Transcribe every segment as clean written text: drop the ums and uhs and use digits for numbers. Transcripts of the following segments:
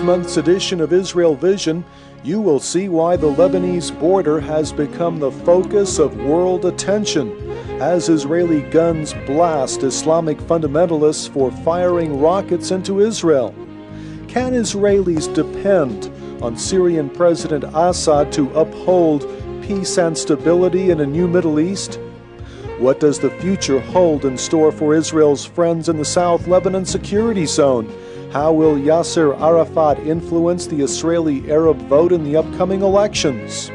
month's edition of Israel Vision, you will see why the Lebanese border has become the focus of world attention as Israeli guns blast Islamic fundamentalists for firing rockets into Israel. Can Israelis depend on Syrian President Assad to uphold peace and stability in a new Middle East? What does the future hold in store for Israel's friends in the South Lebanon security zone? How will Yasser Arafat influence the Israeli Arab vote in the upcoming elections?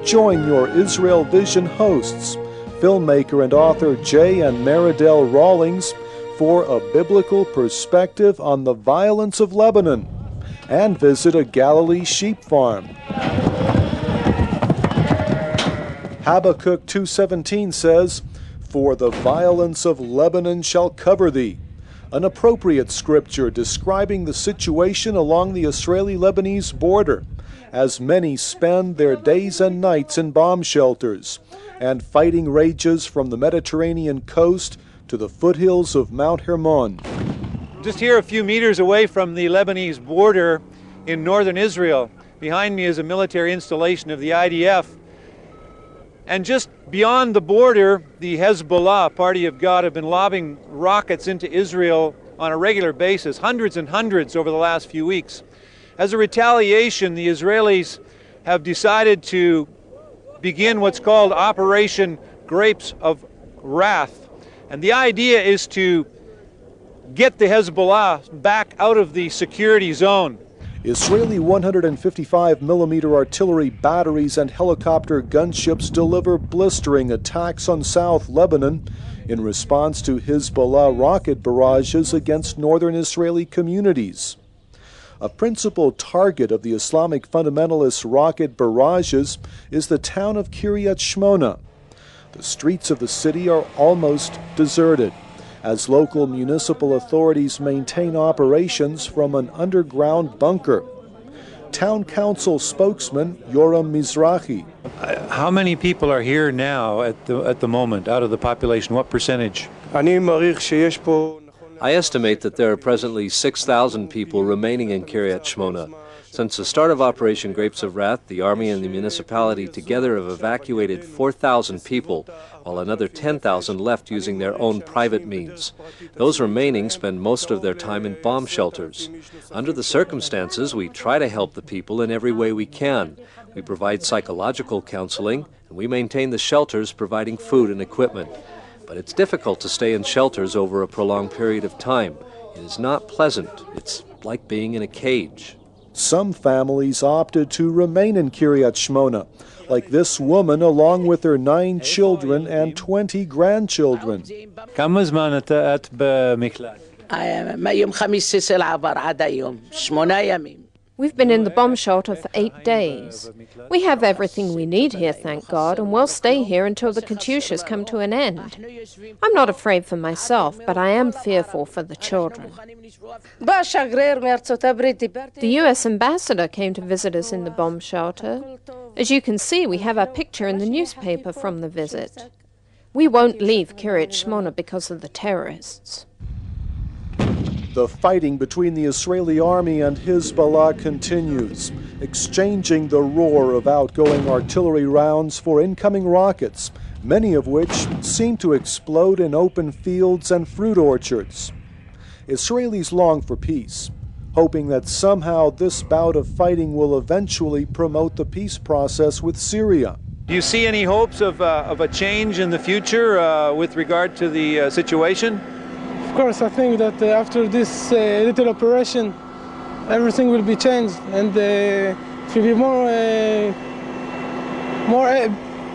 Join your Israel Vision hosts, filmmaker and author Jay and Maridel Rawlings, for a biblical perspective on the violence of Lebanon, and visit a Galilee sheep farm. Habakkuk 2:17 says, "For the violence of Lebanon shall cover thee," an appropriate scripture describing the situation along the Israeli-Lebanese border, as many spend their days and nights in bomb shelters, and fighting rages from the Mediterranean coast to the foothills of Mount Hermon. Just here a few meters away from the Lebanese border in northern Israel, behind me is a military installation of the IDF. And just beyond the border, the Hezbollah, Party of God, have been lobbing rockets into Israel on a regular basis, hundreds and hundreds over the last few weeks. As a retaliation, the Israelis have decided to begin what's called Operation Grapes of Wrath. And the idea is to get the Hezbollah back out of the security zone. Israeli 155mm artillery batteries and helicopter gunships deliver blistering attacks on South Lebanon in response to Hezbollah rocket barrages against northern Israeli communities. A principal target of the Islamic fundamentalists' rocket barrages is the town of Kiryat Shmona. The streets of the city are almost deserted, as local municipal authorities maintain operations from an underground bunker. Town Council spokesman Yoram Mizrahi. How many people are here now at the moment, out of the population? What percentage? I estimate that there are presently 6,000 people remaining in Kiryat Shmona. Since the start of Operation Grapes of Wrath, the Army and the municipality together have evacuated 4,000 people, while another 10,000 left using their own private means. Those remaining spend most of their time in bomb shelters. Under the circumstances, we try to help the people in every way we can. We provide psychological counseling, and we maintain the shelters providing food and equipment. But it's difficult to stay in shelters over a prolonged period of time. It is not pleasant. It's like being in a cage. Some families opted to remain in Kiryat Shmona, like this woman along with her 9 children and 20 grandchildren. We've been in the bomb shelter for 8 days. We have everything we need here, thank God, and we'll stay here until the Katyushas come to an end. I'm not afraid for myself, but I am fearful for the children. The U.S. ambassador came to visit us in the bomb shelter. As you can see, we have our picture in the newspaper from the visit. We won't leave Kiryat Shmona because of the terrorists. The fighting between the Israeli army and Hezbollah continues, exchanging the roar of outgoing artillery rounds for incoming rockets, many of which seem to explode in open fields and fruit orchards. Israelis long for peace, hoping that somehow this bout of fighting will eventually promote the peace process with Syria. Do you see any hopes of a change in the future with regard to the situation? Of course, I think that after this little operation, everything will be changed, and it will be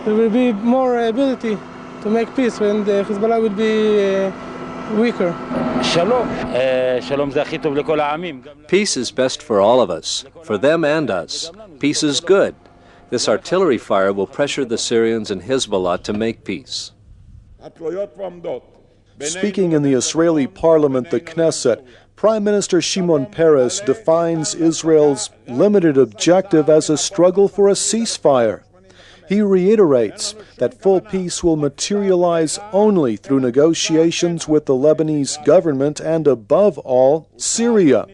there will be more ability to make peace when the Hezbollah will be weaker. Peace is best for all of us, for them and us. Peace is good. This artillery fire will pressure the Syrians and Hezbollah to make peace. Speaking in the Israeli parliament, the Knesset, Prime Minister Shimon Peres defines Israel's limited objective as a struggle for a ceasefire. He reiterates that full peace will materialize only through negotiations with the Lebanese government and, above all, Syria.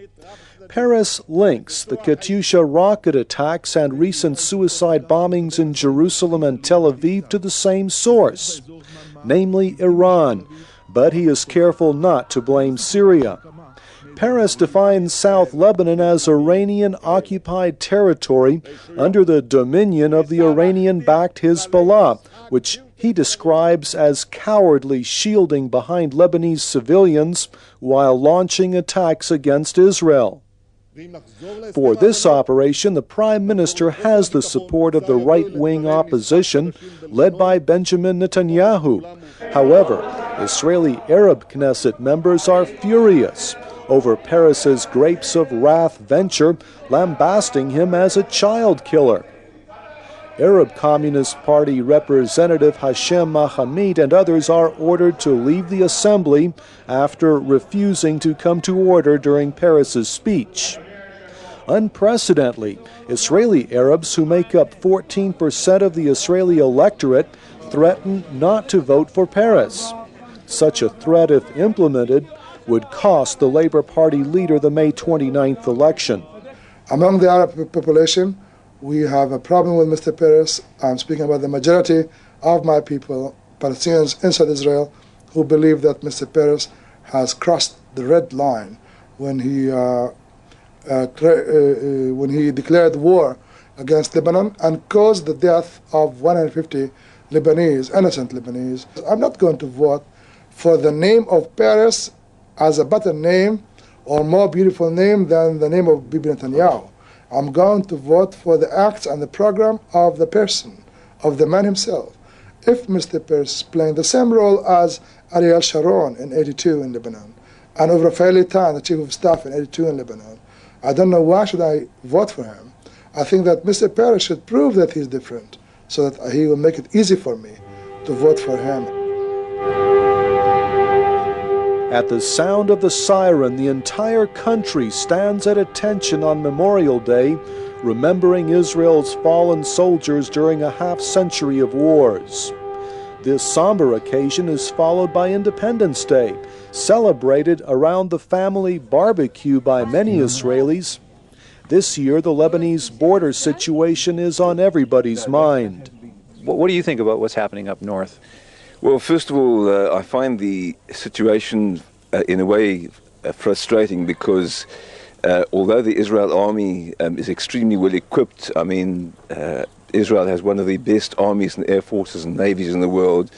Peres links the Katyusha rocket attacks and recent suicide bombings in Jerusalem and Tel Aviv to the same source, namely Iran, but he is careful not to blame Syria. Peres defines South Lebanon as Iranian-occupied territory under the dominion of the Iranian-backed Hezbollah, which he describes as cowardly shielding behind Lebanese civilians while launching attacks against Israel. For this operation, the Prime Minister has the support of the right-wing opposition, led by Benjamin Netanyahu. However, Israeli Arab Knesset members are furious over Peres's Grapes of Wrath venture, lambasting him as a child killer. Arab Communist Party Representative Hashem Mahamid and others are ordered to leave the assembly after refusing to come to order during Peres's speech. Unprecedentedly, Israeli Arabs, who make up 14% of the Israeli electorate, threaten not to vote for Peres. Such a threat, if implemented, would cost the Labour Party leader the May 29th election. Among the Arab population, we have a problem with Mr. Peres. I'm speaking about the majority of my people, Palestinians inside Israel, who believe that Mr. Peres has crossed the red line when he declared war against Lebanon and caused the death of 150 Lebanese, innocent Lebanese. I'm not going to vote for the name of Peres as a better name or more beautiful name than the name of Bibi Netanyahu. I'm going to vote for the acts and the program of the person, of the man himself. If Mr. Peres is playing the same role as Ariel Sharon in '82 in Lebanon, and of Rafael Eitan, the chief of staff in '82 in Lebanon, I don't know why should I vote for him. I think that Mr. Peres should prove that he's different, so that he will make it easy for me to vote for him. At the sound of the siren, the entire country stands at attention on Memorial Day, remembering Israel's fallen soldiers during a half-century of wars. This somber occasion is followed by Independence Day, celebrated around the family barbecue by many Israelis. This year, the Lebanese border situation is on everybody's mind. What do you think about what's happening up north? Well, first of all, I find the situation in a way frustrating because although the Israel army is extremely well equipped, I mean, Israel has one of the best armies and air forces and navies in the world,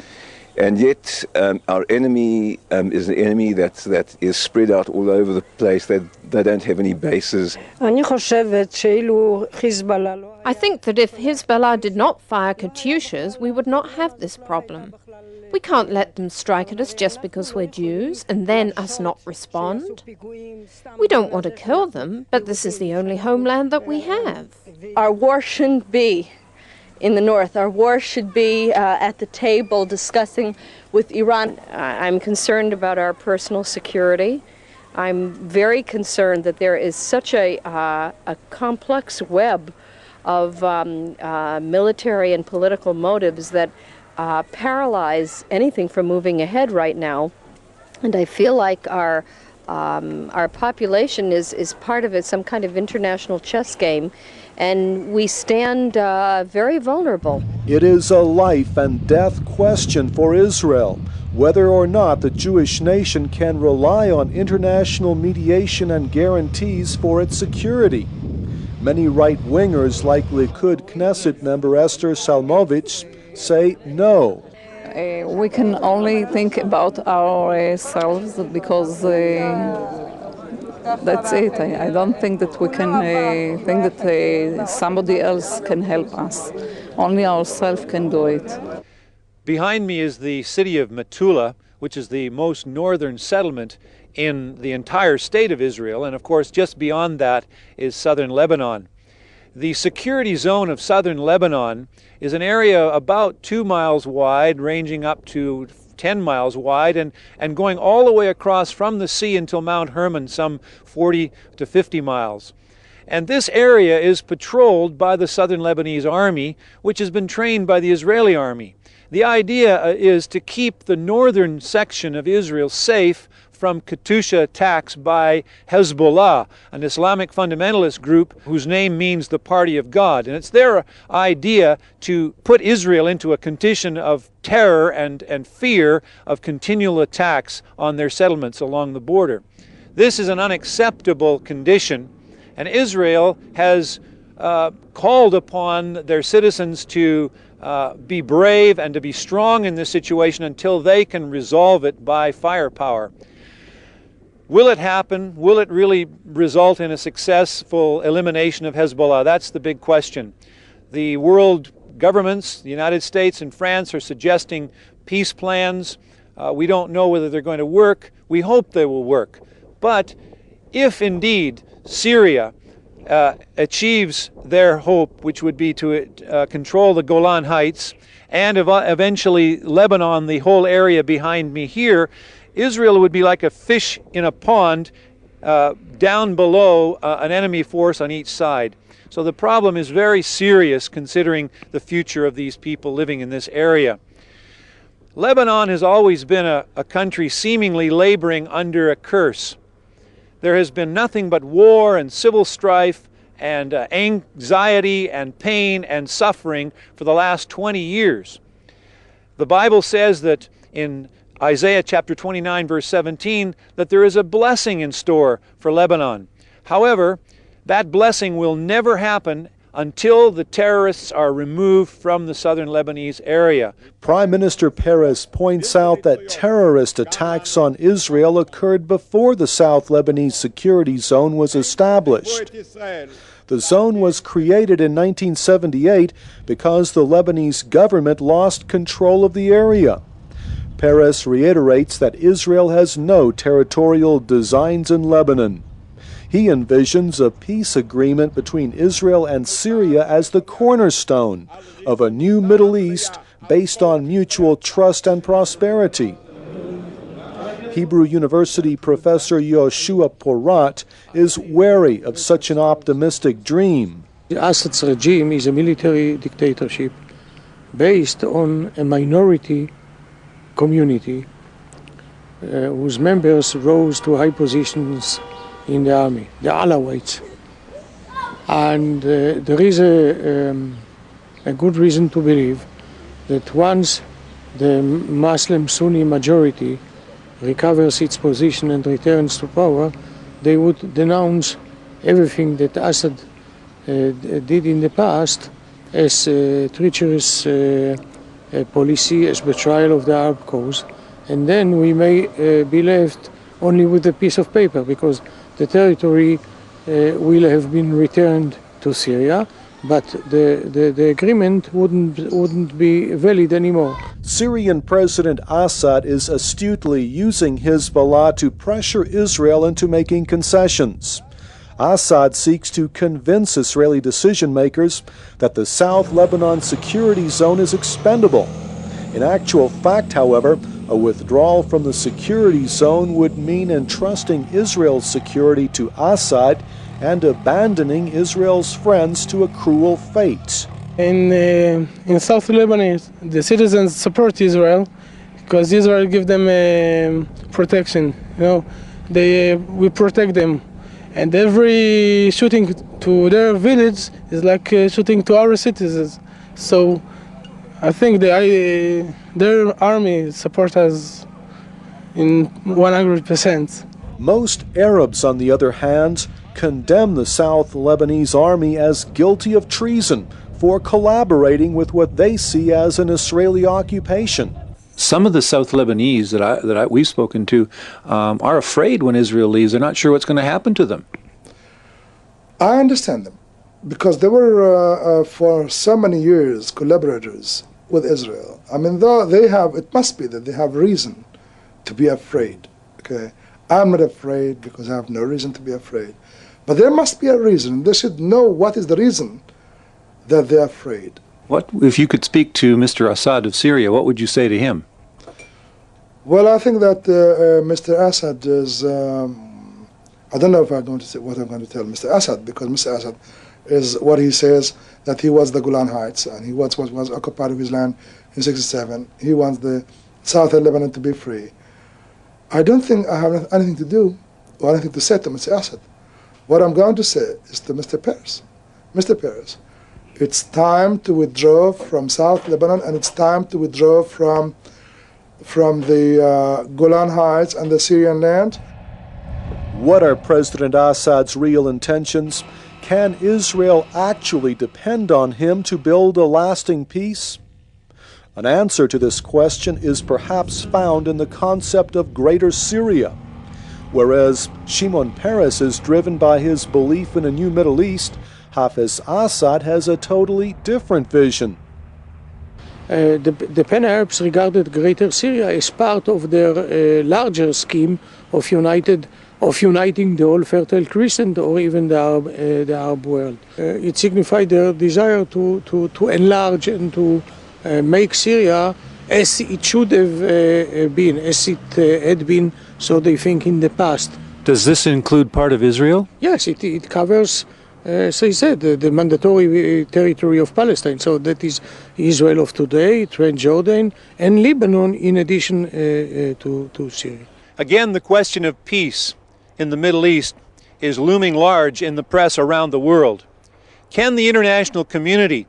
and yet our enemy is an enemy that is spread out all over the place. They don't have any bases. I think that if Hezbollah did not fire Katyushas, we would not have this problem. We can't let them strike at us just because we're Jews and then us not respond. We don't want to kill them, but this is the only homeland that we have. Our war shouldn't be in the north. Our war should be at the table discussing with Iran. I'm concerned about our personal security. I'm very concerned that there is such a complex web of military and political motives that paralyze anything from moving ahead right now. And I feel like our population is part of it, some kind of international chess game, and we stand very vulnerable. It is a life and death question for Israel, whether or not the Jewish nation can rely on international mediation and guarantees for its security. Many right-wingers like Likud Knesset member Esther Salmovich say no. We can only think about ourselves because that's it. I don't think that we can think that somebody else can help us. Only ourselves can do it. Behind me is the city of Metula, which is the most northern settlement in the entire state of Israel, and of course just beyond that is southern Lebanon. The security zone of southern Lebanon is an area about 2 miles wide, ranging up to 10 miles wide, and going all the way across from the sea until Mount Hermon, some 40 to 50 miles. And this area is patrolled by the southern Lebanese army, which has been trained by the Israeli army. The idea is to keep the northern section of Israel safe from Katyusha attacks by Hezbollah, an Islamic fundamentalist group whose name means the Party of God. And it's their idea to put Israel into a condition of terror and fear of continual attacks on their settlements along the border. This is an unacceptable condition, and Israel has called upon their citizens to be brave and to be strong in this situation until they can resolve it by firepower. Will it happen? Will it really result in a successful elimination of Hezbollah? That's the big question. The world governments, the United States and France, are suggesting peace plans. We don't know whether they're going to work. We hope they will work. But if indeed Syria achieves their hope, which would be to control the Golan Heights, and eventually Lebanon, the whole area behind me here, Israel would be like a fish in a pond down below an enemy force on each side. So the problem is very serious considering the future of these people living in this area. Lebanon has always been a country seemingly laboring under a curse. There has been nothing but war and civil strife and anxiety and pain and suffering for the last 20 years. The Bible says that in Isaiah chapter 29 verse 17 that there is a blessing in store for Lebanon. However, that blessing will never happen until the terrorists are removed from the southern Lebanese area. Prime Minister Peres points out that terrorist attacks on Israel occurred before the South Lebanese Security Zone was established. The zone was created in 1978 because the Lebanese government lost control of the area. Peres reiterates that Israel has no territorial designs in Lebanon. He envisions a peace agreement between Israel and Syria as the cornerstone of a new Middle East based on mutual trust and prosperity. Hebrew University professor Yoshua Porat is wary of such an optimistic dream. Assad's regime is a military dictatorship based on a minority community whose members rose to high positions in the army, the Alawites. And there is a good reason to believe that once the Muslim Sunni majority recovers its position and returns to power, they would denounce everything that Assad did in the past as treacherous policy, as betrayal of the Arab cause, and then we may be left only with a piece of paper, because the territory will have been returned to Syria, but the agreement wouldn't be valid anymore. Syrian President Assad is astutely using Hezbollah to pressure Israel into making concessions. Assad seeks to convince Israeli decision-makers that the South Lebanon Security Zone is expendable. In actual fact, however, a withdrawal from the security zone would mean entrusting Israel's security to Assad and abandoning Israel's friends to a cruel fate. In South Lebanon, the citizens support Israel because Israel gives them protection. You know, we protect them, and every shooting to their village is like shooting to our citizens. So I think their army support us in 100%. Most Arabs, on the other hand, condemn the South Lebanese army as guilty of treason for collaborating with what they see as an Israeli occupation. Some of the South Lebanese that we've spoken to are afraid when Israel leaves. They're not sure what's going to happen to them. I understand them, because they were for so many years collaborators with Israel. I mean, though they have, it must be that they have reason to be afraid. Okay, I'm not afraid because I have no reason to be afraid. But there must be a reason. They should know what is the reason that they're afraid. What if you could speak to Mr. Assad of Syria? What would you say to him? Well, I think that Mr. Assad is. I don't know if I'm going to say what I'm going to tell Mr. Assad, because Mr. Assad is what he says, that he wants the Golan Heights and he wants what was occupied of his land in '67. He wants the southern Lebanon to be free. I don't think I have anything to do or anything to say to Mr. Assad. What I'm going to say is to Mr. Peres, Mr. Peres, it's time to withdraw from South Lebanon, and it's time to withdraw from the Golan Heights and the Syrian land. What are President Assad's real intentions? Can Israel actually depend on him to build a lasting peace? An answer to this question is perhaps found in the concept of Greater Syria, whereas Shimon Peres is driven by his belief in a new Middle East. Hafez Assad has a totally different vision. The Pan-Arabs regarded Greater Syria as part of their larger scheme of uniting the whole Fertile Crescent or even the Arab world. It signified their desire to enlarge and to make Syria as it should have been, as it had been, so they think, in the past. Does this include part of Israel? Yes, it covers, as I said, the mandatory territory of Palestine. So that is Israel of today, Transjordan, and Lebanon, in addition to Syria. Again, the question of peace in the Middle East is looming large in the press around the world. Can the international community,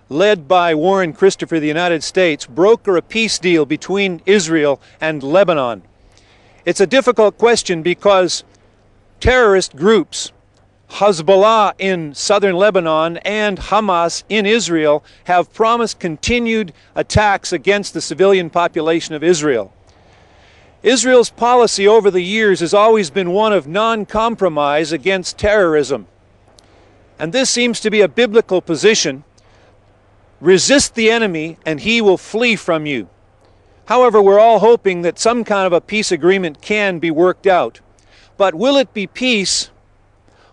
led by Warren Christopher of the United States, broker a peace deal between Israel and Lebanon? It's a difficult question because terrorist groups, Hezbollah in southern Lebanon and Hamas in Israel, have promised continued attacks against the civilian population of Israel. Israel's policy over the years has always been one of non-compromise against terrorism. And this seems to be a biblical position. Resist the enemy and he will flee from you. However, we're all hoping that some kind of a peace agreement can be worked out. But will it be peace,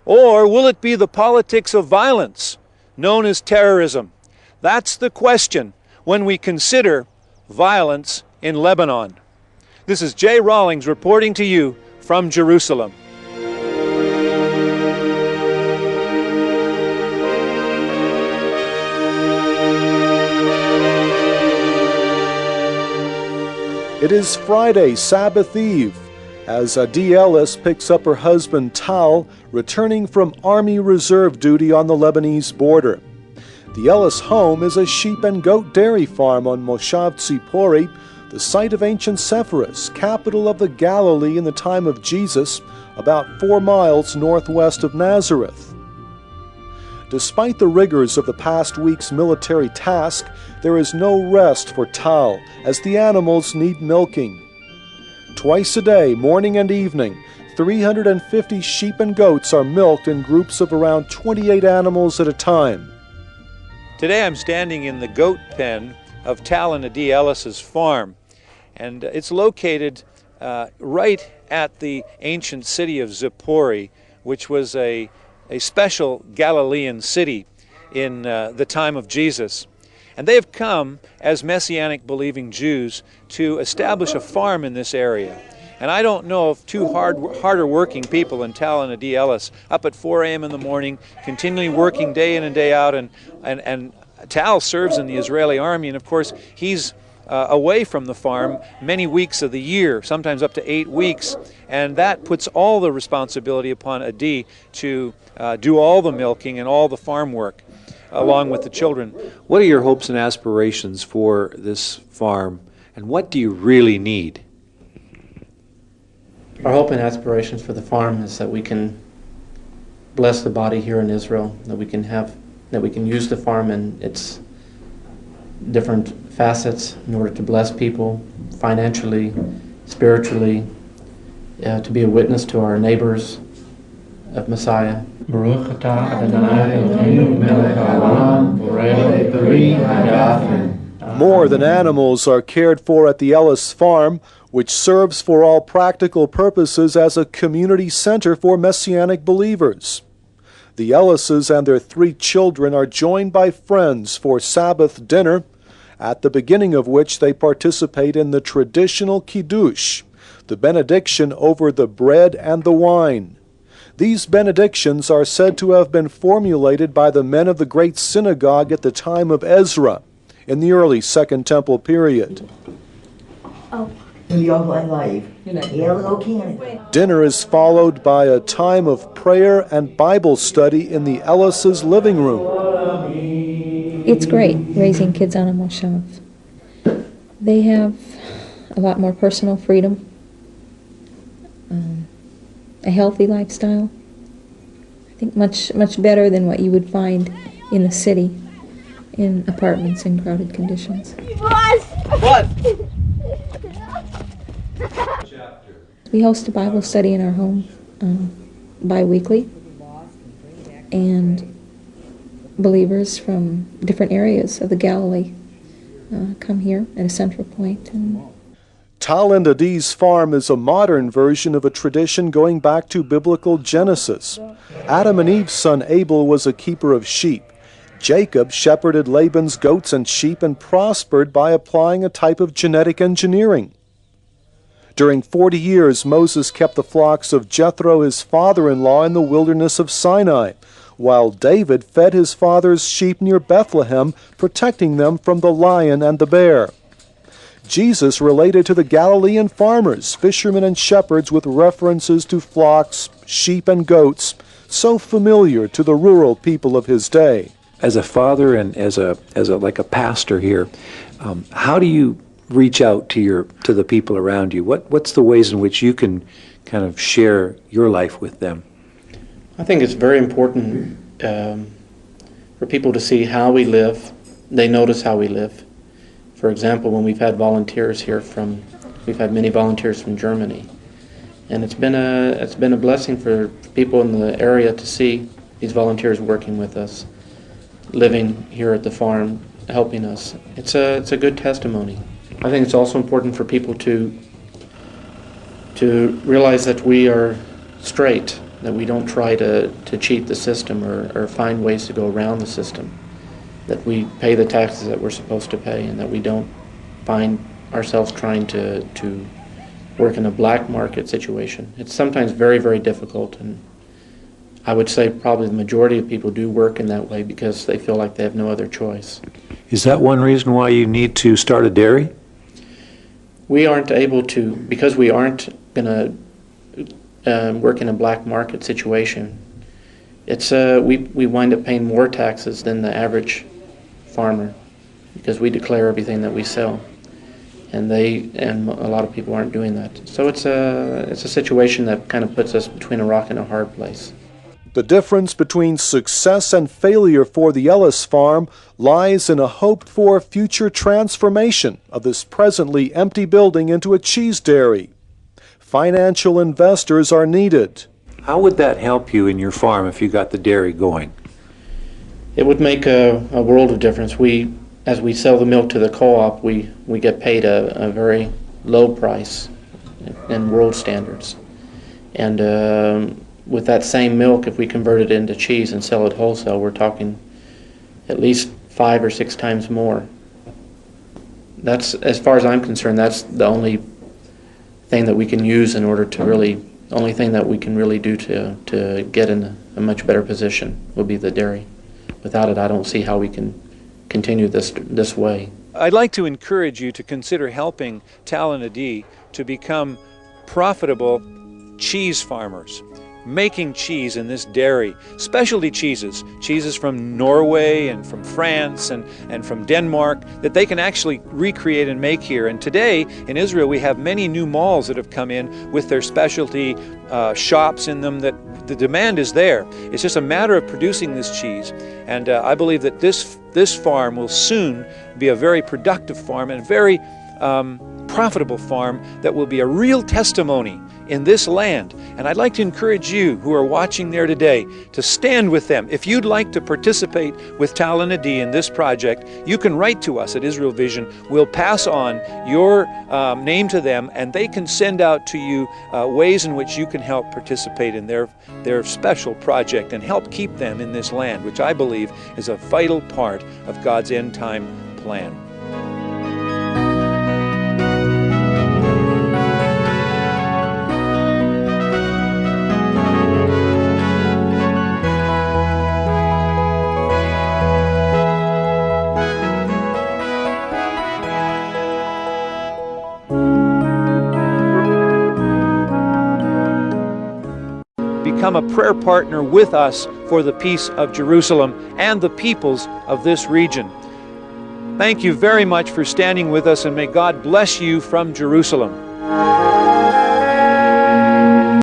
or will it be the politics of violence known as terrorism? That's the question when we consider violence in Lebanon. This is Jay Rawlings reporting to you from Jerusalem. It is Friday, Sabbath Eve, as Adi Ellis picks up her husband Tal, returning from Army Reserve duty on the Lebanese border. The Ellis home is a sheep and goat dairy farm on Moshav Tzipori, the site of ancient Sepphoris, capital of the Galilee in the time of Jesus, about 4 miles northwest of Nazareth. Despite the rigors of the past week's military task, there is no rest for Tal, as the animals need milking. Twice a day, morning and evening, 350 sheep and goats are milked in groups of around 28 animals at a time. Today I'm standing in the goat pen of Tal and Adi Ellis's farm, and it's located right at the ancient city of Zippori, which was a special Galilean city in the time of Jesus. And they have come as Messianic believing Jews to establish a farm in this area. And I don't know of two harder working people than Tal and Adi Ellis, up at 4 a.m. in the morning, continually working day in and day out. And Tal serves in the Israeli army, and of course he's away from the farm many weeks of the year, sometimes up to 8 weeks, and that puts all the responsibility upon Adi to do all the milking and all the farm work along with the children. What are your hopes and aspirations for this farm, and what do you really need? Our hope and aspirations for the farm is that we can bless the body here in Israel, that we can use the farm in its different facets in order to bless people financially, spiritually, to be a witness to our neighbors of Messiah. More than animals are cared for at the Ellis farm, which serves for all practical purposes as a community center for Messianic believers. The Ellises and their 3 children are joined by friends for Sabbath dinner, at the beginning of which they participate in the traditional kiddush, the benediction over the bread and the wine. These benedictions are said to have been formulated by the men of the great synagogue at the time of Ezra, in the early Second Temple period. Dinner is followed by a time of prayer and Bible study in the Ellis's living room. It's great raising kids on a moshav. They have a lot more personal freedom, a healthy lifestyle. I think much better than what you would find in the city, in apartments in crowded conditions. What? We host a Bible study in our home bi-weekly, and believers from different areas of the Galilee come here at a central point. Tal and Adi's farm is a modern version of a tradition going back to biblical Genesis. Adam and Eve's son Abel was a keeper of sheep. Jacob shepherded Laban's goats and sheep and prospered by applying a type of genetic engineering. During 40 years, Moses kept the flocks of Jethro, his father-in-law, in the wilderness of Sinai, while David fed his father's sheep near Bethlehem, protecting them from the lion and the bear. Jesus related to the Galilean farmers, fishermen, and shepherds with references to flocks, sheep, and goats, so familiar to the rural people of his day. As a father and as a pastor here, how do you reach out to the people around you? What's the ways in which you can kind of share your life with them? I think it's very important for people to see how we live. They notice how we live. For example, when we've had volunteers here we've had many volunteers from Germany, and it's been a blessing for people in the area to see these volunteers working with us, living here at the farm, helping us. It's a good testimony. I think it's also important for people to realize that we are straight, that we don't try to cheat the system or find ways to go around the system, that we pay the taxes that we're supposed to pay, and that we don't find ourselves trying to work in a black market situation. It's sometimes very, very difficult, and I would say probably the majority of people do work in that way because they feel like they have no other choice. Is that one reason why you need to start a dairy? We aren't able to, because we aren't going to work in a black market situation. It's we wind up paying more taxes than the average farmer because we declare everything that we sell, and a lot of people aren't doing that. So it's a situation that kind of puts us between a rock and a hard place. The difference between success and failure for the Ellis farm lies in a hoped-for future transformation of this presently empty building into a cheese dairy. Financial investors are needed. How would that help you in your farm if you got the dairy going? It would make a world of difference. As we sell the milk to the co-op, we get paid a very low price in world standards. And with that same milk, if we convert it into cheese and sell it wholesale, we're talking at least 5 or 6 times more. That's, as far as I'm concerned, that's the only thing that we can use in order to really, only thing that we can really do to get in a much better position would be the dairy. Without it, I don't see how we can continue this way. I'd like to encourage you to consider helping Tal and Adi to become profitable cheese farmers, making cheese in this dairy, specialty cheeses from Norway and from France and from Denmark that they can actually recreate and make here. And today in Israel we have many new malls that have come in with their specialty shops in them, that the demand is there. It's just a matter of producing this cheese. And I believe that this farm will soon be a very productive farm and a very profitable farm that will be a real testimony in this land. And I'd like to encourage you who are watching there today to stand with them. If you'd like to participate with Tal and Adi in this project, you can write to us at Israel Vision. We'll pass on your name to them, and they can send out to you ways in which you can help participate in their special project and help keep them in this land, which I believe is a vital part of God's end time plan. become a prayer partner with us for the peace of Jerusalem and the peoples of this region. Thank you very much for standing with us, and may God bless you from Jerusalem.